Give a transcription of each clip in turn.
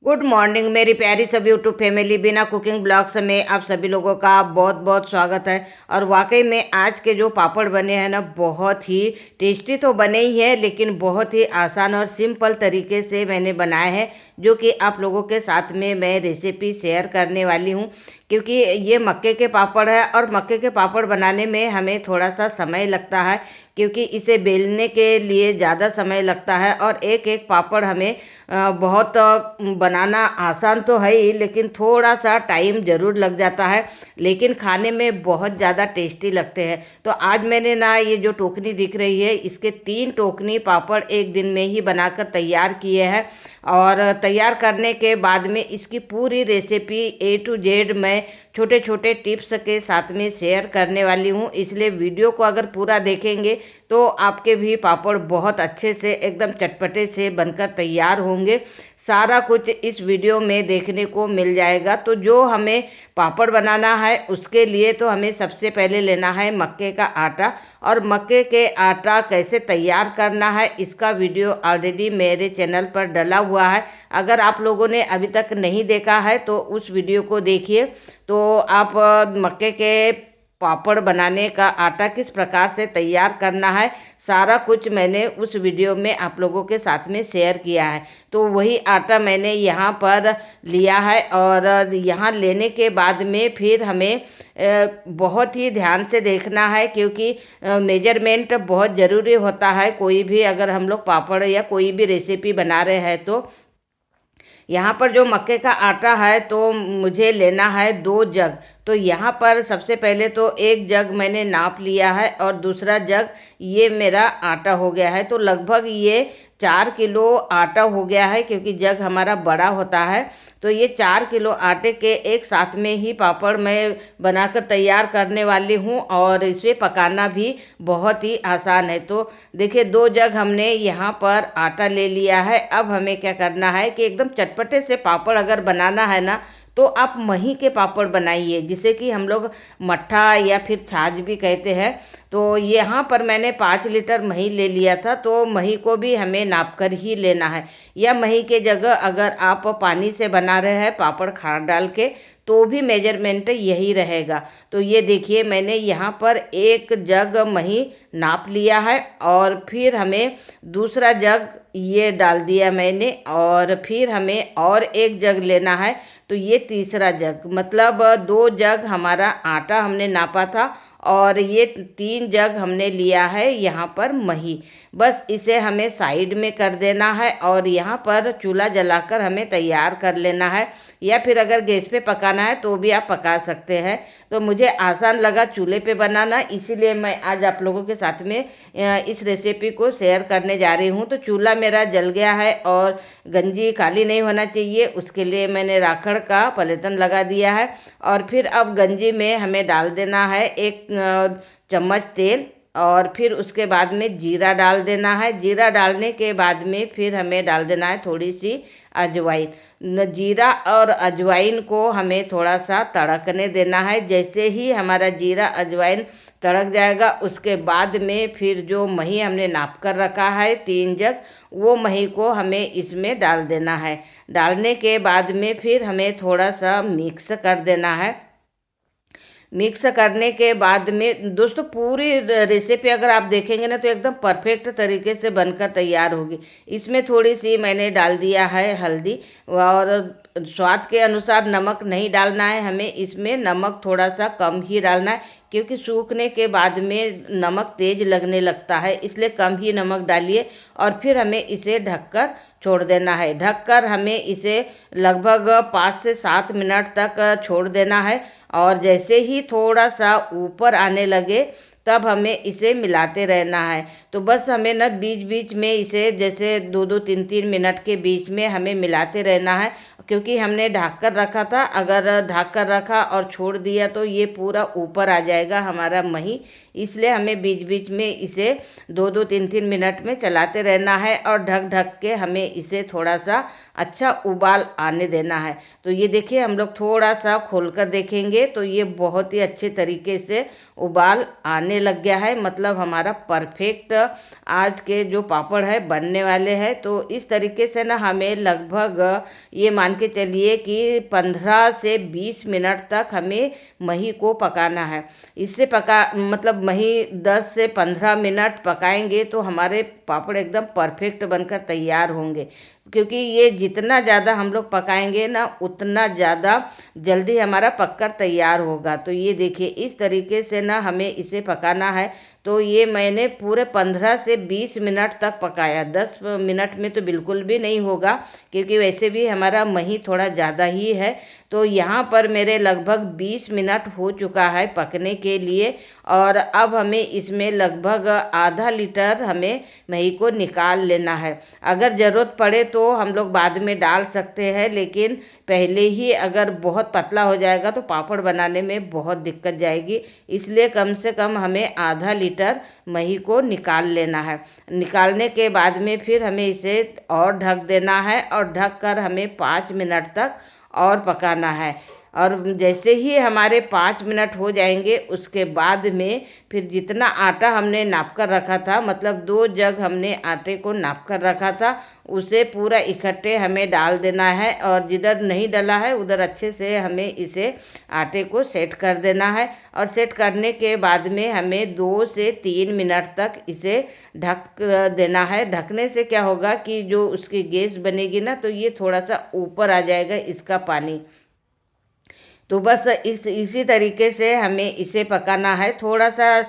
Good morning मेरी प्यारी सब यूट्यूब फैमिली। बिना कुकिंग ब्लॉग्स में आप सभी लोगों का बहुत बहुत स्वागत है। और वाकई में आज के जो पापड़ बने हैं ना, बहुत ही टेस्टी तो बने ही है, लेकिन बहुत ही आसान और सिंपल तरीके से मैंने बनाए हैं, जो कि आप लोगों के साथ में मैं रेसिपी शेयर करने वाली हूँ। क्योंकि ये मक्के के पापड़ है और मक्के के पापड़ बनाने में हमें थोड़ा सा समय लगता है, क्योंकि इसे बेलने के लिए ज़्यादा समय लगता है। और एक एक पापड़ हमें बहुत बनाना आसान तो है ही, लेकिन थोड़ा सा टाइम ज़रूर लग जाता है, लेकिन खाने में बहुत ज़्यादा टेस्टी लगते हैं। तो आज मैंने ना ये जो टोकनी दिख रही है, इसके 3 टोकनी पापड़ एक दिन में ही बनाकर तैयार किए हैं। और तैयार करने के बाद में इसकी पूरी रेसिपी A to Z मैं छोटे छोटे टिप्स के साथ में शेयर करने वाली हूँ। इसलिए वीडियो को अगर पूरा देखेंगे तो आपके भी पापड़ बहुत अच्छे से एकदम चटपटे से बनकर तैयार होंगे। सारा कुछ इस वीडियो में देखने को मिल जाएगा। तो जो हमें पापड़ बनाना है उसके लिए तो हमें सबसे पहले लेना है मक्के का आटा। और मक्के के आटा कैसे तैयार करना है इसका वीडियो ऑलरेडी मेरे चैनल पर डला हुआ है। अगर आप लोगों ने अभी तक नहीं देखा है तो उस वीडियो को देखिए। तो आप मक्के के पापड़ बनाने का आटा किस प्रकार से तैयार करना है, सारा कुछ मैंने उस वीडियो में आप लोगों के साथ में शेयर किया है। तो वही आटा मैंने यहाँ पर लिया है। और यहाँ लेने के बाद में फिर हमें बहुत ही ध्यान से देखना है, क्योंकि मेजरमेंट बहुत ज़रूरी होता है। कोई भी अगर हम लोग पापड़ या कोई भी रेसिपी बना रहे हैं तो यहाँ पर जो मक्के का आटा है तो मुझे लेना है 2 जग। तो यहाँ पर सबसे पहले तो 1 जग मैंने नाप लिया है और दूसरा जग ये मेरा आटा हो गया है। तो लगभग ये 4 किलो आटा हो गया है, क्योंकि जग हमारा बड़ा होता है। तो ये 4 किलो आटे के एक साथ में ही पापड़ मैं बनाकर तैयार करने वाली हूँ, और इसे पकाना भी बहुत ही आसान है। तो देखिए 2 जग हमने यहाँ पर आटा ले लिया है। अब हमें क्या करना है कि एकदम चटपटे से पापड़ अगर बनाना है ना, तो आप मही के पापड़ बनाइए, जिसे कि हम लोग मट्ठा या फिर छाछ भी कहते हैं। तो यहाँ पर मैंने 5 लीटर मही ले लिया था। तो मही को भी हमें नाप कर ही लेना है, या मही के जगह अगर आप पानी से बना रहे हैं पापड़ खार डाल के तो भी मेजरमेंट यही रहेगा। तो ये देखिए मैंने यहाँ पर 1 जग मही नाप लिया है, और फिर हमें दूसरा जग ये डाल दिया मैंने, और फिर हमें और 1 जग लेना है। तो ये तीसरा जग, मतलब 2 जग हमारा आटा हमने नापा था, और ये 3 जग हमने लिया है यहाँ पर मही। बस इसे हमें साइड में कर देना है, और यहाँ पर चूल्हा जलाकर हमें तैयार कर लेना है, या फिर अगर गैस पे पकाना है तो भी आप पका सकते हैं। तो मुझे आसान लगा चूल्हे पे बनाना, इसीलिए मैं आज आप लोगों के साथ में इस रेसिपी को शेयर करने जा रही हूँ। तो चूल्हा मेरा जल गया है और गंजी काली नहीं होना चाहिए, उसके लिए मैंने राखड़ का पलेतन लगा दिया है। और फिर अब गंजी में हमें डाल देना है 1 चम्मच तेल, और फिर उसके बाद में जीरा डाल देना है। जीरा डालने के बाद में फिर हमें डाल देना है थोड़ी सी अजवाइन। जीरा और अजवाइन को हमें थोड़ा सा तड़कने देना है। जैसे ही हमारा जीरा अजवाइन तड़क जाएगा, उसके बाद में फिर जो मही हमने नाप कर रखा है 3 जग, वो मही को हमें इसमें डाल देना है। डालने के बाद में फिर हमें थोड़ा सा मिक्स कर देना है। मिक्स करने के बाद में दोस्तों पूरी रेसिपी अगर आप देखेंगे ना, तो एकदम परफेक्ट तरीके से बनकर तैयार होगी। इसमें थोड़ी सी मैंने डाल दिया है हल्दी, और स्वाद के अनुसार नमक नहीं डालना है हमें, इसमें नमक थोड़ा सा कम ही डालना है, क्योंकि सूखने के बाद में नमक तेज लगने लगता है, इसलिए कम ही नमक डालिए। और फिर हमें इसे ढककर छोड़ देना है। ढककर हमें इसे लगभग 5 से 7 मिनट तक छोड़ देना है। और जैसे ही थोड़ा सा ऊपर आने लगे तब हमें इसे मिलाते रहना है। तो बस हमें ना बीच बीच में इसे जैसे 2-2 3-3 मिनट के बीच में हमें मिलाते रहना है, क्योंकि हमने ढक कर रखा था। अगर ढक कर रखा और छोड़ दिया तो ये पूरा ऊपर आ जाएगा हमारा मही, इसलिए हमें बीच बीच में इसे 2-2 3-3 मिनट में चलाते रहना है। और ढक ढक के हमें इसे थोड़ा सा अच्छा उबाल आने देना है। तो ये देखिए हम लोग थोड़ा सा खोलकर देखेंगे तो ये बहुत ही अच्छे तरीके से उबाल आने लग गया है, मतलब हमारा परफेक्ट आज के जो पापड़ है बनने वाले हैं। तो इस तरीके से ना हमें लगभग ये मान के चलिए कि 15 से 20 मिनट तक हमें मही को पकाना है। इससे पका मतलब मही 10 से 15 मिनट पकाएंगे तो हमारे पापड़ एकदम परफेक्ट बनकर तैयार होंगे, क्योंकि ये जितना ज़्यादा हम लोग पकाएंगे ना उतना ज़्यादा जल्दी हमारा पककर तैयार होगा। तो ये देखिए इस तरीके से ना हमें इसे पकाना है। तो ये मैंने पूरे 15 से 20 मिनट तक पकाया, 10 मिनट में तो बिल्कुल भी नहीं होगा, क्योंकि वैसे भी हमारा मही थोड़ा ज़्यादा ही है। तो यहाँ पर मेरे लगभग 20 मिनट हो चुका है पकने के लिए, और अब हमें इसमें लगभग आधा लीटर हमें मही को निकाल लेना है। अगर ज़रूरत पड़े तो हम लोग बाद में डाल सकते हैं, लेकिन पहले ही अगर बहुत पतला हो जाएगा तो पापड़ बनाने में बहुत दिक्कत जाएगी। इसलिए कम से कम हमें आधा लीटर मही को निकाल लेना है। निकालने के बाद में फिर हमें इसे और ढक देना है, और ढक कर हमें 5 मिनट तक और पकाना है। और जैसे ही हमारे 5 मिनट हो जाएंगे उसके बाद में फिर जितना आटा हमने नाप कर रखा था, मतलब 2 जग हमने आटे को नाप कर रखा था, उसे पूरा इकट्ठे हमें डाल देना है। और जिधर नहीं डला है उधर अच्छे से हमें इसे आटे को सेट कर देना है। और सेट करने के बाद में हमें 2 से 3 मिनट तक इसे ढक देना है। ढकने से क्या होगा कि जो उसकी गैस बनेगी ना, तो ये थोड़ा सा ऊपर आ जाएगा इसका पानी। तो बस इसी तरीके से हमें इसे पकाना है। थोड़ा सा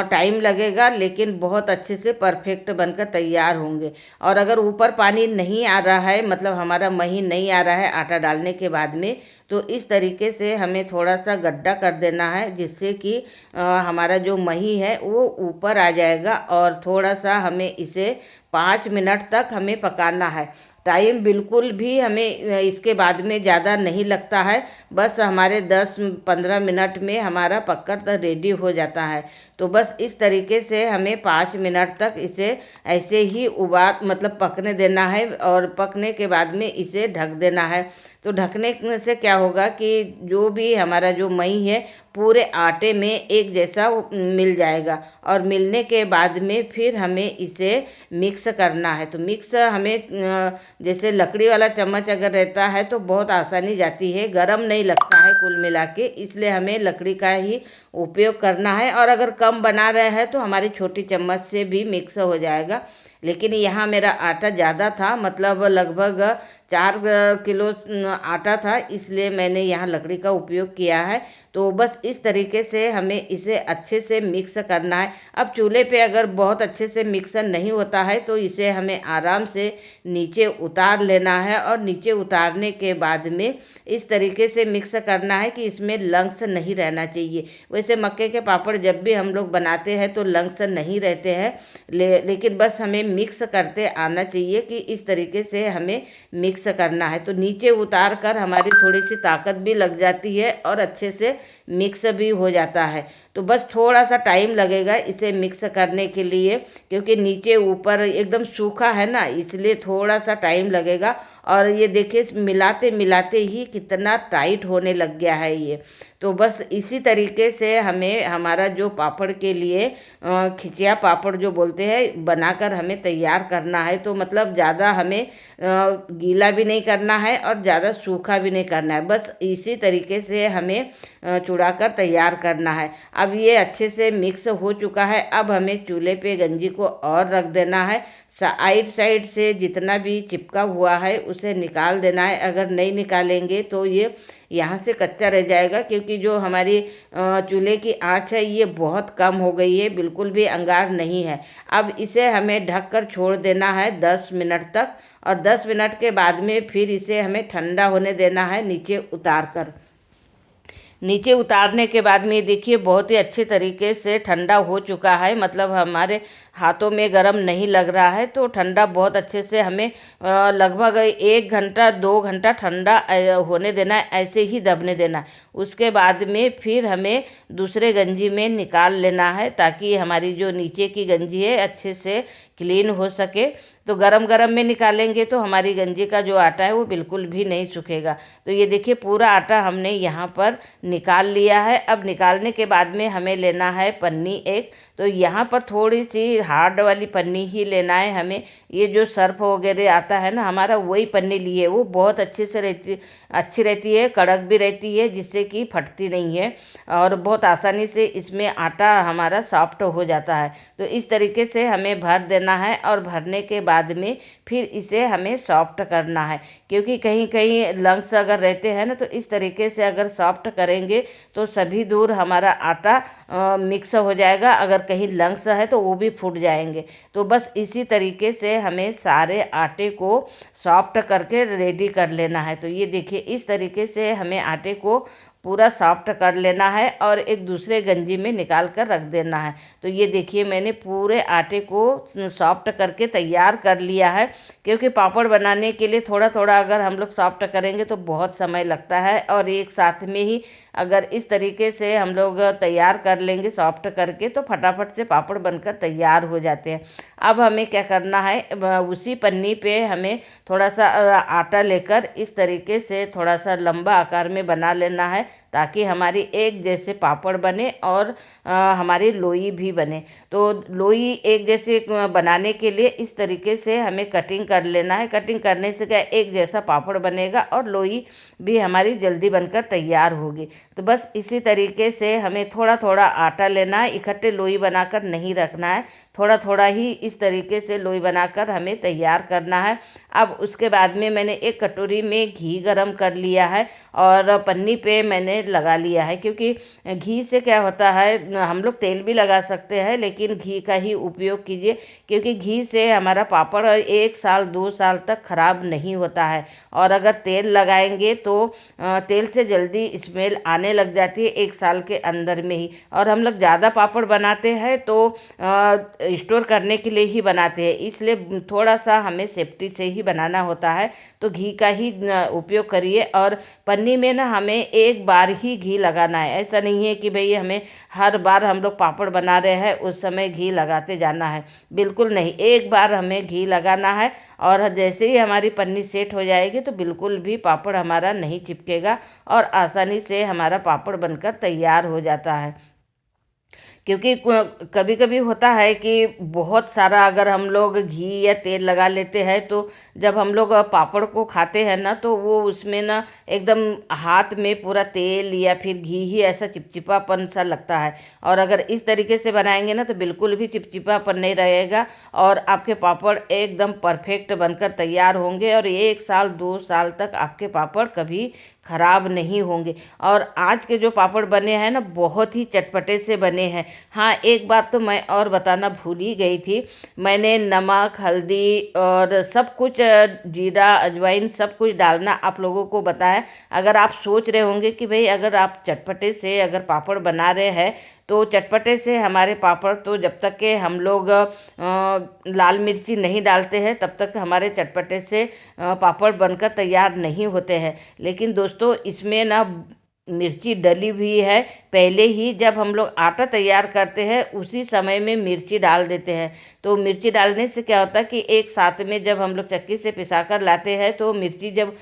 टाइम लगेगा, लेकिन बहुत अच्छे से परफेक्ट बनकर तैयार होंगे। और अगर ऊपर पानी नहीं आ रहा है, मतलब हमारा मही नहीं आ रहा है आटा डालने के बाद में, तो इस तरीके से हमें थोड़ा सा गड्ढा कर देना है, जिससे कि हमारा जो मही है वो ऊपर आ जाएगा। और थोड़ा सा हमें इसे 5 मिनट तक हमें पकाना है। टाइम बिल्कुल भी हमें इसके बाद में ज़्यादा नहीं लगता है, बस हमारे 10-15 मिनट में हमारा पककर रेडी हो जाता है। तो बस इस तरीके से हमें 5 मिनट तक इसे ऐसे ही उबाल मतलब पकने देना है, और पकने के बाद में इसे ढक देना है। तो ढकने से क्या होगा कि जो भी हमारा जो मही है पूरे आटे में एक जैसा मिल जाएगा। और मिलने के बाद में फिर हमें इसे मिक्स करना है। तो मिक्स हमें जैसे लकड़ी वाला चम्मच अगर रहता है तो बहुत आसानी जाती है, गरम नहीं लगता है कुल मिला के, इसलिए हमें लकड़ी का ही उपयोग करना है। और अगर कम बना रहे हैं तो हमारी छोटी चम्मच से भी मिक्स हो जाएगा। लेकिन यहाँ मेरा आटा ज़्यादा था, मतलब लगभग 4 किलो आटा था, इसलिए मैंने यहाँ लकड़ी का उपयोग किया है। तो बस इस तरीके से हमें इसे अच्छे से मिक्स करना है। अब चूल्हे पे अगर बहुत अच्छे से मिक्स नहीं होता है तो इसे हमें आराम से नीचे उतार लेना है। और नीचे उतारने के बाद में इस तरीके से मिक्स करना है कि इसमें लंग्स नहीं रहना चाहिए। वैसे मक्के के पापड़ जब भी हम लोग बनाते हैं तो लंग्स नहीं रहते हैं, लेकिन बस हमें मिक्स करते आना चाहिए कि इस तरीके से हमें मिक्स करना है। तो नीचे उतार कर हमारी थोड़ी सी ताकत भी लग जाती है और अच्छे से मिक्स भी हो जाता है। तो बस थोड़ा सा टाइम लगेगा इसे मिक्स करने के लिए, क्योंकि नीचे ऊपर एकदम सूखा है ना, इसलिए थोड़ा सा टाइम लगेगा। और ये देखिए मिलाते मिलाते ही कितना टाइट होने लग गया है ये। तो बस इसी तरीके से हमें हमारा जो पापड़ के लिए खिचिया पापड़ जो बोलते हैं बनाकर हमें तैयार करना है। तो मतलब ज़्यादा हमें गीला भी नहीं करना है और ज़्यादा सूखा भी नहीं करना है, बस इसी तरीके से हमें चुड़ाकर तैयार करना है। अब ये अच्छे से मिक्स हो चुका है। अब हमें चूल्हे पे गंजी को और रख देना है। साइड साइड से जितना भी चिपका हुआ है उसे निकाल देना है। अगर नहीं निकालेंगे तो ये यहाँ से कच्चा रह जाएगा, क्योंकि जो हमारी चूल्हे की आंच है ये बहुत कम हो गई है, बिल्कुल भी अंगार नहीं है। अब इसे हमें ढक कर छोड़ देना है 10 मिनट तक, और 10 मिनट के बाद में फिर इसे हमें ठंडा होने देना है नीचे उतार कर। नीचे उतारने के बाद में देखिए बहुत ही अच्छे तरीके से ठंडा हो चुका है, मतलब हाथों में गरम नहीं लग रहा है। तो ठंडा बहुत अच्छे से हमें लगभग 1 घंटा 2 घंटा ठंडा होने देना है, ऐसे ही दबने देना है। उसके बाद में फिर हमें दूसरे गंजी में निकाल लेना है, ताकि हमारी जो नीचे की गंजी है अच्छे से क्लीन हो सके। तो गरम गरम में निकालेंगे तो हमारी गंजी का जो आटा है वो बिल्कुल भी नहीं सूखेगा। तो ये देखिए पूरा आटा हमने यहाँ पर निकाल लिया है। अब निकालने के बाद में हमें लेना है पन्नी एक। तो यहाँ पर थोड़ी सी हार्ड वाली पन्नी ही लेना है हमें। ये जो सर्फ वगैरह आता है ना हमारा, वही पन्नी ली है। वो बहुत अच्छी रहती है, कड़क भी रहती है, जिससे कि फटती नहीं है और बहुत आसानी से इसमें आटा हमारा सॉफ्ट हो जाता है। तो इस तरीके से हमें भर देना है और भरने के बाद में फिर इसे हमें सॉफ्ट करना है, क्योंकि कहीं कहीं लंग्स अगर रहते हैं ना, तो इस तरीके से अगर सॉफ्ट करेंगे तो सभी दूर हमारा आटा मिक्स हो जाएगा। अगर कहीं लंग्स है तो वो भी फूट जाएंगे। तो बस इसी तरीके से हमें सारे आटे को सॉफ्ट करके रेडी कर लेना है। तो ये देखिए इस तरीके से हमें आटे को पूरा सॉफ्ट कर लेना है और एक दूसरे गंजी में निकाल कर रख देना है। तो ये देखिए मैंने पूरे आटे को सॉफ्ट करके तैयार कर लिया है, क्योंकि पापड़ बनाने के लिए थोड़ा थोड़ा अगर हम लोग सॉफ्ट करेंगे तो बहुत समय लगता है, और एक साथ में ही अगर इस तरीके से हम लोग तैयार कर लेंगे सॉफ्ट करके तो फटाफट से पापड़ बनकर तैयार हो जाते हैं। अब हमें क्या करना है, उसी पन्नी पे हमें थोड़ा सा आटा लेकर इस तरीके से थोड़ा सा लंबा आकार में बना लेना है, ताकि हमारी एक जैसे पापड़ बने और हमारी लोई भी बने। तो लोई एक जैसे बनाने के लिए इस तरीके से हमें कटिंग कर लेना है। कटिंग करने से क्या एक जैसा पापड़ बनेगा और लोई भी हमारी जल्दी बनकर तैयार होगी। तो बस इसी तरीके से हमें थोड़ा थोड़ा आटा लेना है, इकट्ठे लोई बनाकर नहीं रखना है, थोड़ा थोड़ा ही इस तरीके से लोई बनाकर हमें तैयार करना है। अब उसके बाद में मैंने एक कटोरी में घी गरम कर लिया है और पन्नी पे मैंने लगा लिया है, क्योंकि घी से क्या होता है, हम लोग तेल भी लगा सकते हैं लेकिन घी का ही उपयोग कीजिए, क्योंकि घी से हमारा पापड़ 1 साल 2 साल तक ख़राब नहीं होता है। और अगर तेल लगाएंगे तो तेल से जल्दी स्मेल आने लग जाती है 1 साल के अंदर में ही। और हम लोग ज़्यादा पापड़ बनाते हैं तो स्टोर करने के लिए ही बनाते हैं, इसलिए थोड़ा सा हमें सेफ्टी से ही बनाना होता है। तो घी का ही उपयोग करिए। और पन्नी में ना हमें एक बार ही घी लगाना है, ऐसा नहीं है कि भाई हमें हर बार हम लोग पापड़ बना रहे हैं उस समय घी लगाते जाना है, बिल्कुल नहीं। एक बार हमें घी लगाना है और जैसे ही हमारी पन्नी सेट हो जाएगी तो बिल्कुल भी पापड़ हमारा नहीं चिपकेगा और आसानी से हमारा पापड़ बनकर तैयार हो जाता है। क्योंकि कभी कभी होता है कि बहुत सारा अगर हम लोग घी या तेल लगा लेते हैं तो जब हम लोग पापड़ को खाते हैं ना, तो वो उसमें ना एकदम हाथ में पूरा तेल या फिर घी ही ऐसा चिपचिपापन सा लगता है। और अगर इस तरीके से बनाएंगे ना तो बिल्कुल भी चिपचिपापन नहीं रहेगा और आपके पापड़ एकदम परफेक्ट बनकर तैयार होंगे और 1 साल 2 साल तक आपके पापड़ कभी खराब नहीं होंगे। और आज के जो पापड़ बने हैं ना बहुत ही चटपटे से बने हैं। हाँ, एक बात तो मैं और बताना भूल ही गई थी, मैंने नमक हल्दी और सब कुछ जीरा अजवाइन सब कुछ डालना आप लोगों को बताया। अगर आप सोच रहे होंगे कि भाई अगर आप चटपटे से अगर पापड़ बना रहे हैं तो चटपटे से हमारे पापड़ तो जब तक के हम लोग लाल मिर्ची नहीं डालते हैं तब तक हमारे चटपटे से पापड़ बनकर तैयार नहीं होते हैं। लेकिन दोस्तों इसमें ना मिर्ची डली हुई है, पहले ही जब हम लोग आटा तैयार करते हैं उसी समय में मिर्ची डाल देते हैं। तो मिर्ची डालने से क्या होता है कि एक साथ में जब हम लोग चक्की से पिसा कर लाते हैं तो मिर्ची जब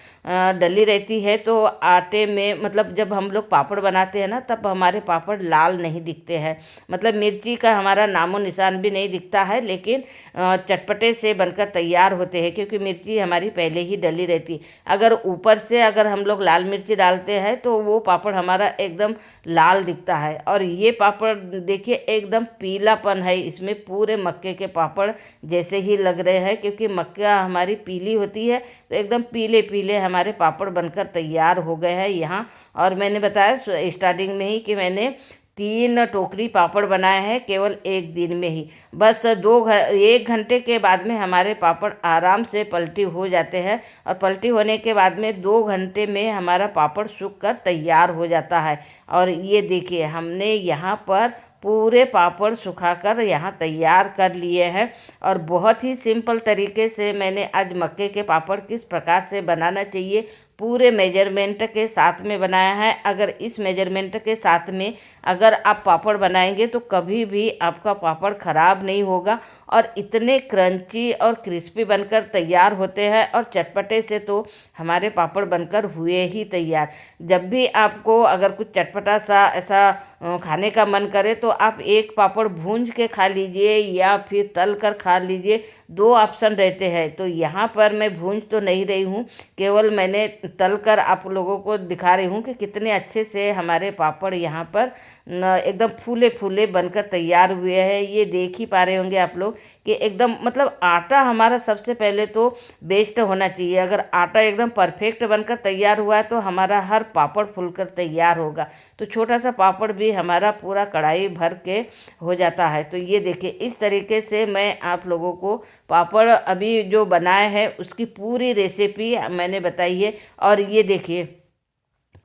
डली रहती है तो आटे में मतलब जब हम लोग पापड़ बनाते हैं ना तब हमारे पापड़ लाल नहीं दिखते हैं, मतलब मिर्ची का हमारा नामो निशान भी नहीं दिखता है, लेकिन चटपटे से बनकर तैयार होते हैं क्योंकि मिर्ची हमारी पहले ही डली रहती है। अगर ऊपर से अगर हम लोग लाल मिर्ची डालते हैं तो वो पापड़ हमारा एकदम लाल दिखता है। और ये पापड़ देखिए एकदम पीलापन है इसमें, पूरे मक्के के पापड़ जैसे ही लग रहे हैं, क्योंकि मक्का हमारी पीली होती है तो एकदम पीले पीले हमारे पापड़ बनकर तैयार हो गए हैं यहाँ। और मैंने बताया स्टार्टिंग में ही कि मैंने 3 टोकरी पापड़ बनाए हैं केवल एक दिन में ही। बस 1 घंटे के बाद में हमारे पापड़ आराम से पलटी हो जाते हैं और पलटी होने के बाद में 2 घंटे में हमारा पापड़ सूख कर तैयार हो जाता है। और ये देखिए हमने यहाँ पर पूरे पापड़ सुखाकर यहाँ तैयार कर लिए हैं। और बहुत ही सिंपल तरीके से मैंने आज मक्के के पापड़ किस प्रकार से बनाना चाहिए पूरे मेजरमेंट के साथ में बनाया है। अगर इस मेजरमेंट के साथ में अगर आप पापड़ बनाएंगे तो कभी भी आपका पापड़ ख़राब नहीं होगा और इतने क्रंची और क्रिस्पी बनकर तैयार होते हैं। और चटपटे से तो हमारे पापड़ बनकर हुए ही तैयार। जब भी आपको अगर कुछ चटपटा सा ऐसा खाने का मन करे तो आप एक पापड़ भूंज के खा लीजिए या फिर तल कर खा लीजिए, दो ऑप्शन रहते हैं। तो यहाँ पर मैं भूंज तो नहीं रही हूँ, केवल मैंने तल कर आप लोगों को दिखा रही हूँ कि कितने अच्छे से हमारे पापड़ यहाँ पर एकदम फूले फूले बनकर तैयार हुए हैं। ये देख ही पा रहे होंगे आप लोग कि एकदम मतलब आटा हमारा सबसे पहले तो बेस्ट होना चाहिए। अगर आटा एकदम परफेक्ट बनकर तैयार हुआ है तो हमारा हर पापड़ फूलकर तैयार होगा। तो छोटा सा पापड़ भी हमारा पूरा कढ़ाई भर के हो जाता है। तो ये देखिए इस तरीके से मैं आप लोगों को पापड़ अभी जो बनाए हैं उसकी पूरी रेसिपी मैंने बताई है। और ये देखिए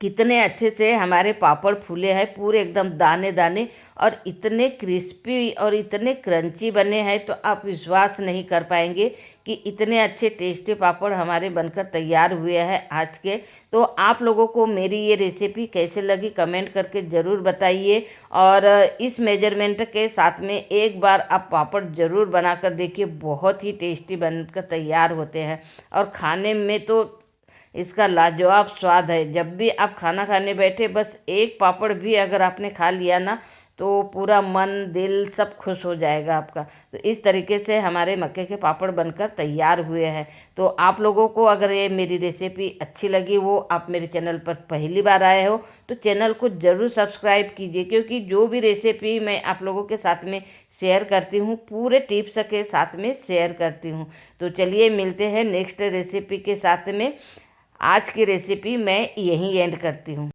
कितने अच्छे से हमारे पापड़ फूले हैं, पूरे एकदम दाने दाने और इतने क्रिस्पी और इतने क्रंची बने हैं। तो आप विश्वास नहीं कर पाएंगे कि इतने अच्छे टेस्टी पापड़ हमारे बनकर तैयार हुए हैं आज के। तो आप लोगों को मेरी ये रेसिपी कैसे लगी कमेंट करके ज़रूर बताइए। और इस मेजरमेंट के साथ में एक बार आप पापड़ ज़रूर बनाकर देखिए, बहुत ही टेस्टी बनकर तैयार होते हैं और खाने में तो इसका लाजवाब स्वाद है। जब भी आप खाना खाने बैठे बस एक पापड़ भी अगर आपने खा लिया ना तो पूरा मन दिल सब खुश हो जाएगा आपका। तो इस तरीके से हमारे मक्के के पापड़ बनकर तैयार हुए हैं। तो आप लोगों को अगर ये मेरी रेसिपी अच्छी लगी, वो आप मेरे चैनल पर पहली बार आए हो तो चैनल को ज़रूर सब्सक्राइब कीजिए, क्योंकि जो भी रेसिपी मैं आप लोगों के साथ में शेयर करती हूँ पूरे टिप्स के साथ में शेयर करती हूँ। तो चलिए मिलते हैं नेक्स्ट रेसिपी के साथ में। आज की रेसिपी मैं यहीं एंड करती हूँ।